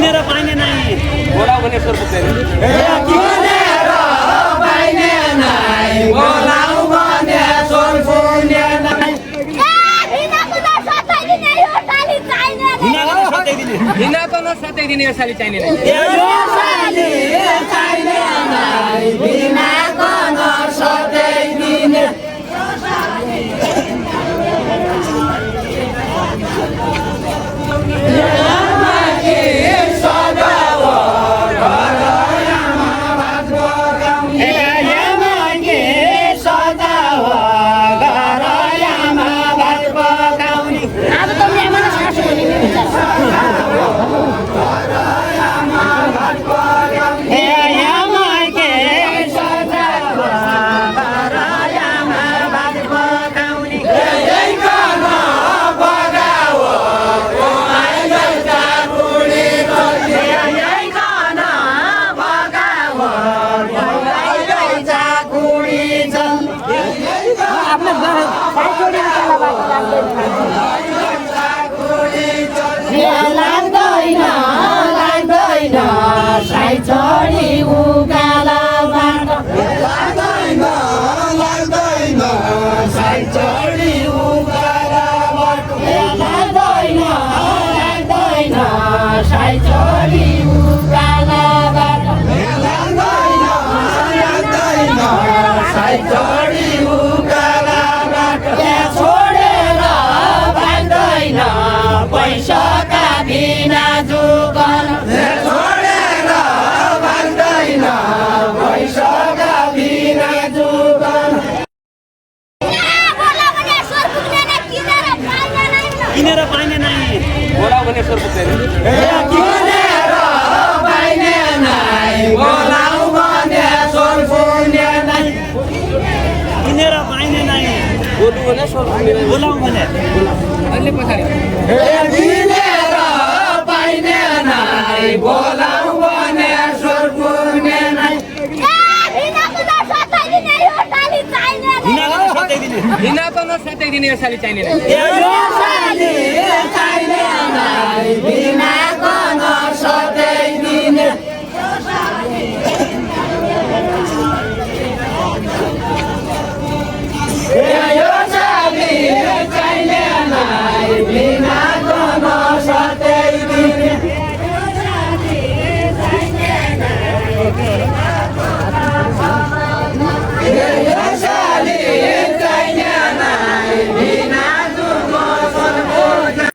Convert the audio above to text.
किनेर पाइने नै बोलाऊ भने स्वर पुग्दैन किनेर पाइने नै बोलाऊ भने स्वर पुग्ने नै हिँडाको नसताइदिने यो साली चाहिने नै यो साली चाहिने नै बिनाको नसताइदिने छोडी उकालोबाट लाग्दैन लाग्दैन साई छोडी उकालोबाट लाग्दैन लाग्दैन साई छोडी उकालोबाट लाग्दैन लाग्दैन साई छोडी उकालोबाट छोडेर भाग्दैन पैसाका बिना जुगल किनेर पाइने नै बोलाऊ भने स्वर पुग्दैन किनेर पाइने नै बोलाऊ भने स्वर पुग्ने नै किनेर पाइने नै बोलु भने स्वर पुग्दैन बोलाऊ भने अहिले पछाडि किनेर पाइने नै बोलाऊ भने स्वर पुग्ने नै हिँडाको नसताइदिने हिँडाको नसताइदिने यो साली चाहिने नै यो साली